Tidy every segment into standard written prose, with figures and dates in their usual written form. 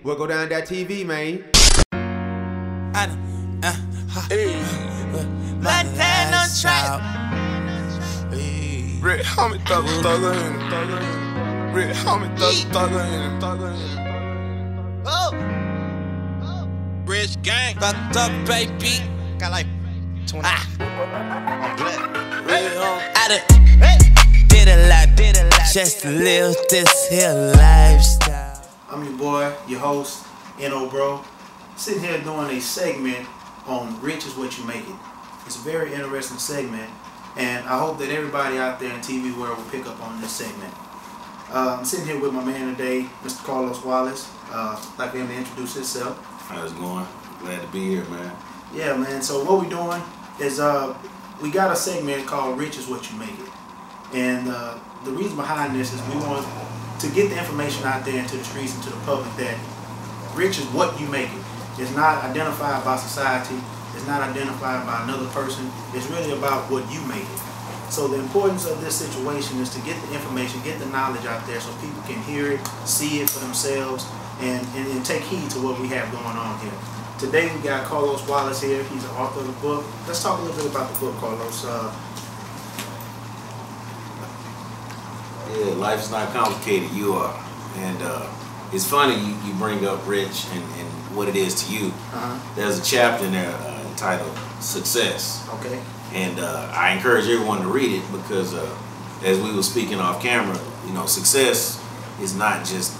We'll go down that TV, man. Montana trap. Red homie thugger in him. Red homie thugger in him. Oh. Rich gang. Fucked up, baby. Got like 20. I'm black. Red homie. I did a lot just to live this here lifestyle. I'm your boy, your host, N.O. Bro. Sitting here doing a segment on Rich is What You Make It. It's a very interesting segment, and I hope that everybody out there in TV world will pick up on this segment. I'm sitting here with my man today, Mr. Carlos Wallace. I'd like for him to introduce himself. How's it going? Glad to be here, man. Yeah, man. So what we're doing is we got a segment called Rich is What You Make It. And the reason behind this is we want to get the information out there into the streets and to the public that rich is what you make it. It's not identified by society. It's not identified by another person. It's really about what you make it. So the importance of this situation is to get the information, get the knowledge out there so people can hear it, see it for themselves, and take heed to what we have going on here. Today we got Carlos Wallace here. He's the author of the book. Let's talk a little bit about the book, Carlos. Yeah, life is not complicated, you are. And it's funny you bring up Rich and what it is to you. There's a chapter in there entitled Success. Okay. And I encourage everyone to read it because as we were speaking off camera, you know, success is not just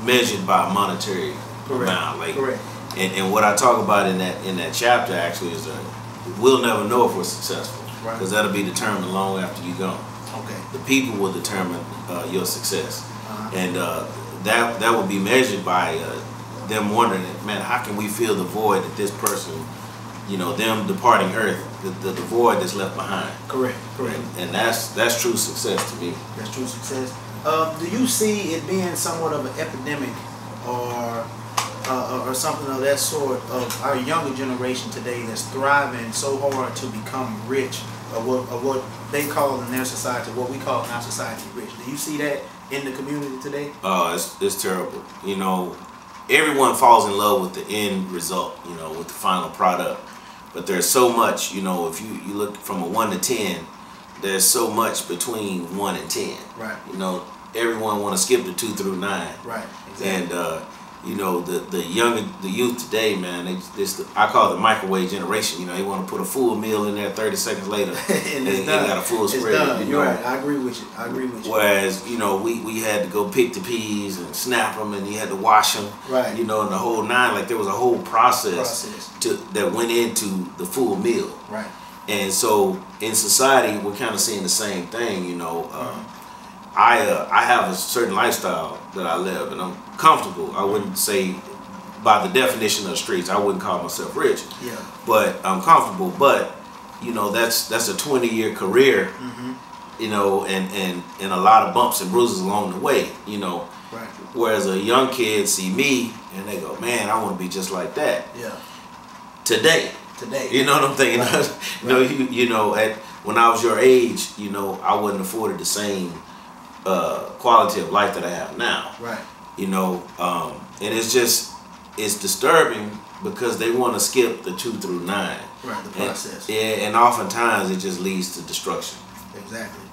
measured by a monetary amount. Like, Correct. And what I talk about in that chapter actually is we'll never know if we're successful because that'll be determined long after you go. Okay. The people will determine your success, and that will be measured by them wondering, man, how can we fill the void that this person, you know, them departing Earth, the void that's left behind. Correct. Correct. And that's true success to me. That's true success. Do you see it being somewhat of an epidemic or something of that sort of our younger generation today that's thriving so hard to become rich, or what they call in their society, what we call in our society rich? Do you see that in the community today? Oh, it's terrible. You know, everyone falls in love with the end result, you know, with the final product. But there's so much, you know, if you look from a 1 to 10, there's so much between 1 and 10. Right. You know, everyone want to skip the 2 through 9. Right. Exactly. And you know, the youth today, man, I call it the microwave generation. You know, they want to put a full meal in there 30 seconds later and they got a full spread. Done. You know? You're right. I agree with you. I agree with you. Whereas, you know, we had to go pick the peas and snap them, and you had to wash them. Right. You know, and the whole nine, like there was a whole process. That went into the full meal. Right. And so in society, we're kind of seeing the same thing. You know, I have a certain lifestyle that I live, and I'm comfortable. I wouldn't say, by the definition of the streets, I wouldn't call myself rich. Yeah. But I'm comfortable. But you know, that's a 20-year career. You know, and a lot of bumps and bruises along the way. You know. Right. Whereas a young kid see me and they go, man, I want to be just like that. Yeah. Today. You know what I'm thinking? Right. You know, when I was your age, you know, I wasn't afforded the same quality of life that I have now. Right. You know, and it's disturbing because they want to skip the 2 through 9. Right, the process. And oftentimes it just leads to destruction. Exactly.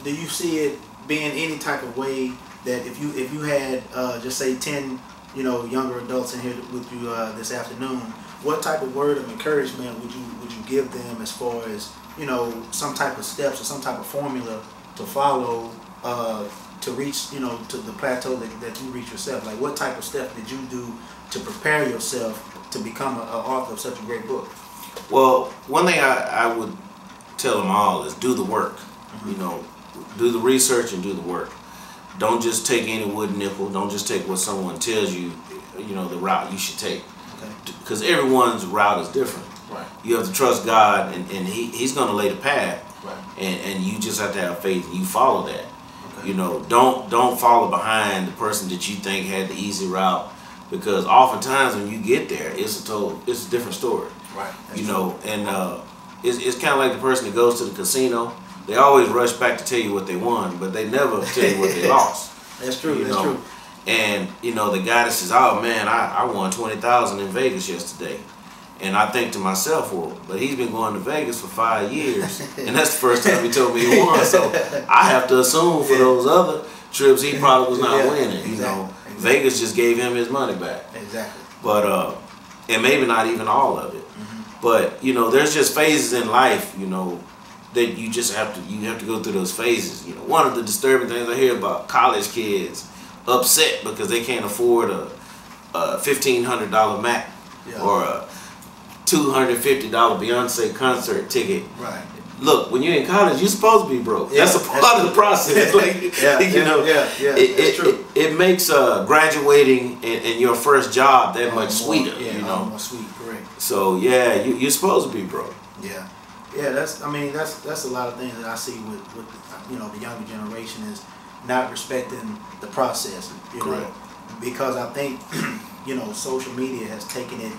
Do you see it being any type of way that if you had just say 10, you know, younger adults in here with you this afternoon, what type of word of encouragement would you give them as far as, you know, some type of steps or some type of formula to follow to reach, you know, to the plateau that you reach yourself? Like, what type of steps did you do to prepare yourself to become an author of such a great book? Well, one thing I would tell them all is do the work. You know, do the research and do the work. Don't just take any wood nickel. Don't just take what someone tells you, you know, the route you should take. Because everyone's route is different. Right. You have to trust God, and He's going to lay the path. Right. And you just have to have faith, and you follow that. Okay. You know, don't follow behind the person that you think had the easy route, because oftentimes when you get there, it's a different story. Right. You know, and it's kind of like the person that goes to the casino. They always rush back to tell you what they won, but they never tell you what they lost. That's true. You That's know? true. And you know, the guy that says, "Oh man, I won 20,000 in Vegas yesterday," and I think to myself, well, but he's been going to Vegas for 5 years, and that's the first time he told me he won. So I have to assume for those other trips he probably was not winning. You know, Vegas just gave him his money back. Exactly. But and maybe not even all of it. But you know, there's just phases in life, you know, that you just have to go through those phases. You know, one of the disturbing things I hear about college kids upset because they can't afford a $1,500 Mac or a $250 Beyonce concert ticket. Right. Look, when you're in college, you're supposed to be broke. That's a part of the process. Like, you know, that's true. It makes graduating and your first job that much sweeter. Yeah, you know, more sweet, correct. So yeah, you're supposed to be broke. Yeah, yeah. That's a lot of things that I see with you know, the younger generation is not respecting the process. You know, because I think you know, social media has taken it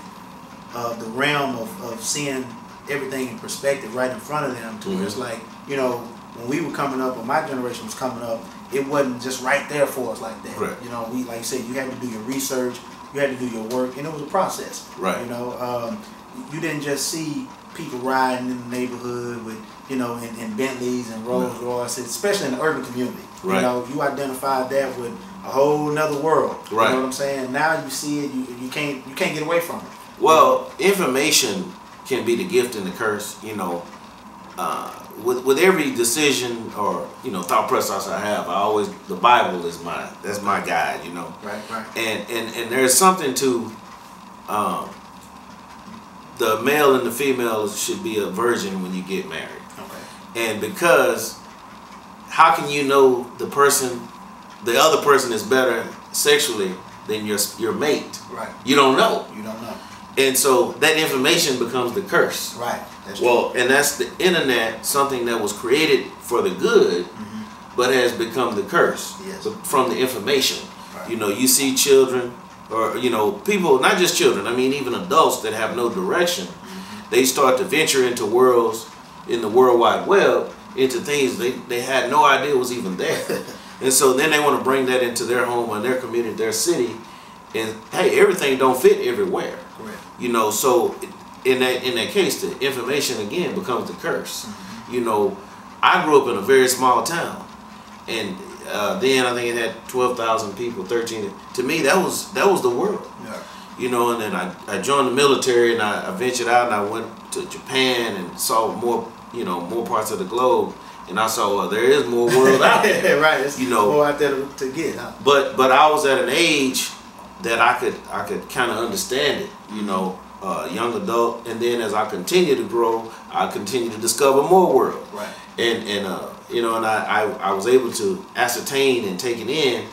the realm of seeing everything in perspective right in front of them to where it's like, you know, when we were coming up, when my generation was coming up, it wasn't just right there for us like that. Right. You know, we, like you said, you had to do your research, you had to do your work, and it was a process. Right. You know, you didn't just see people riding in the neighborhood with, you know, in Bentleys and Rolls Royces, especially in the urban community. Right. You know, you identified that with a whole nother world. Right. You know what I'm saying? Now you see it, you can't get away from it. Well, information can be the gift and the curse. You know, with every decision or, you know, thought process I have, the Bible is that's my guide. You know. Right. And there's something to the male and the female should be a virgin when you get married. Okay. And because how can you know the other person is better sexually than your mate? Right. You don't know. You don't know. And so that information becomes the curse. Right. That's well, and that's the internet, something that was created for the good, but has become the curse from the information. Right. You know, you see children, or you know, people, not just children, I mean even adults that have no direction, they start to venture into worlds in the World Wide Web, into things they had no idea was even there. And so then they want to bring that into their home and their community, their city, and hey, everything don't fit everywhere. Correct. You know, so in that case, the information again becomes the curse. You know, I grew up in a very small town, and then I think it had 12,000 people, 13. To me, that was the world. Yeah. You know, and then I joined the military, and I ventured out, and I went to Japan and saw more parts of the globe, and I saw there is more world out there. Right. It's more out there to get. Huh? But I was at an age that I could kind of understand it. You know, young adult, and then as I continue to grow, I continue to discover more world. Right. And you know, and I was able to ascertain and take it in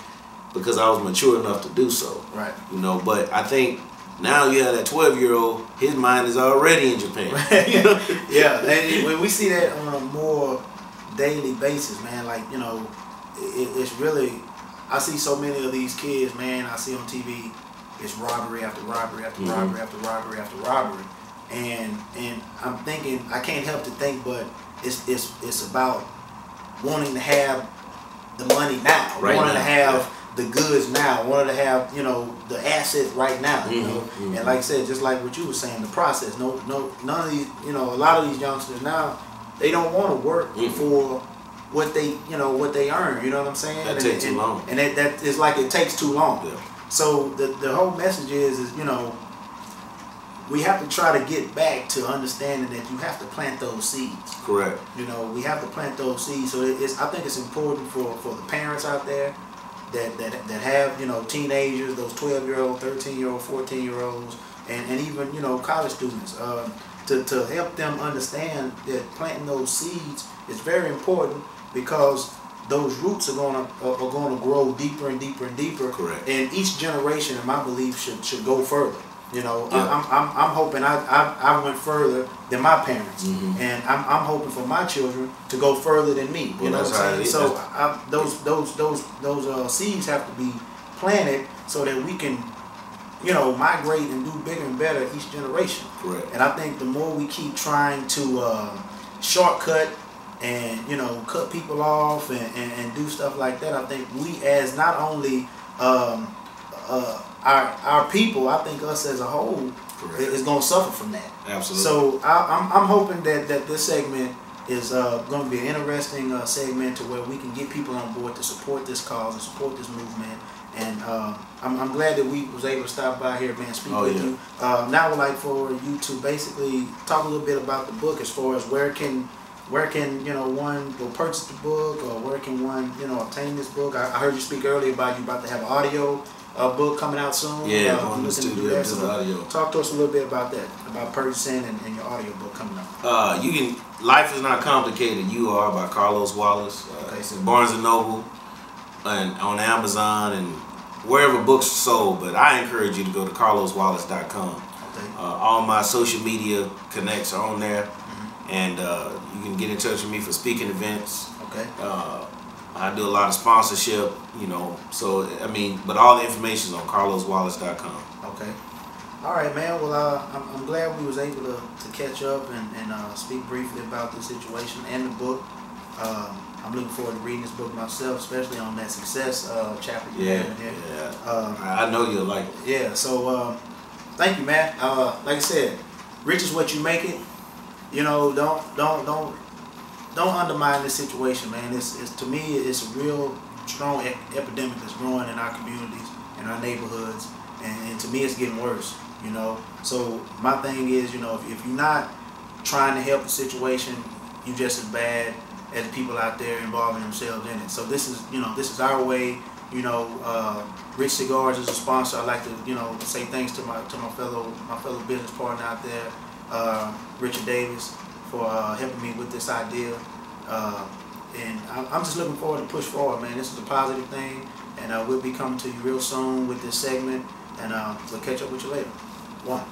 because I was mature enough to do so. Right. You know, but I think now you have that 12-year-old, his mind is already in Japan. You know? Yeah, and when we see that on a more daily basis, man, like, you know, it's really, I see so many of these kids, man, I see on TV, it's robbery after robbery after robbery after robbery after robbery. And I'm thinking, I can't help to think, but it's about wanting to have the money now, wanting to have the goods now, wanting to have, you know, the assets right now, you know. And like I said, just like what you were saying, the process. None of these, you know, a lot of these youngsters now, they don't want to work for what they, you know, what they earn. You know what I'm saying? That takes too long. And that is like it takes too long. Yeah. So the whole message is, you know, we have to try to get back to understanding that you have to plant those seeds. Correct. You know, we have to plant those seeds. So I think it's important for the parents out there that have, you know, teenagers, those 12-year-old, 13-year-old, 14-year-olds, and even, you know, college students, to help them understand that planting those seeds is very important, because those roots are gonna grow deeper and deeper and deeper. Correct. And each generation, in my belief, should go further. You know, I'm hoping I went further than my parents, and I'm hoping for my children to go further than me. You know what I'm saying? So those seeds have to be planted so that we can, you know, migrate and do bigger and better each generation. Correct. And I think the more we keep trying to shortcut and, you know, cut people off and do stuff like that, I think we, as not only our people, I think us as a whole, is going to suffer from that. Absolutely. So I'm hoping that this segment is going to be an interesting segment to where we can get people on board to support this cause and support this movement. And I'm glad that we was able to stop by here, man, speak with you. Now I would like for you to basically talk a little bit about the book, as far as where can one go purchase the book, or where can one obtain this book. I heard you speak earlier about you about to have an audio book coming out soon. Yeah, going to the studio to the audio. Talk to us a little bit about that, about purchasing and your audio book coming out. You can. Life is Not Complicated. You Are by Carlos Wallace. It's in Barnes and Noble and on Amazon and wherever books are sold. But I encourage you to go to carloswallace.com. Okay. All my social media connects are on there, and you can get in touch with me for speaking events. Okay. I do a lot of sponsorship, so I mean, but all the information is on carloswallace.com. Okay. All right, man. Well, I'm glad we was able to catch up and speak briefly about the situation and the book. I'm looking forward to reading this book myself, especially on that success chapter you have in here. Yeah. I know you'll like it. Yeah. So thank you, man. Like I said, rich is what you make it. Don't undermine this situation, man. It's to me, it's a real strong epidemic that's growing in our communities, in our neighborhoods, and to me, it's getting worse. So my thing is, if you're not trying to help the situation, you're just as bad as people out there involving themselves in it. So this is our way. Rich Cigars is a sponsor. I like to say thanks to my fellow business partner out there, Richard Davis, for helping me with this idea. And I'm just looking forward to push forward, man. This is a positive thing, and we'll be coming to you real soon with this segment, and we'll catch up with you later. One.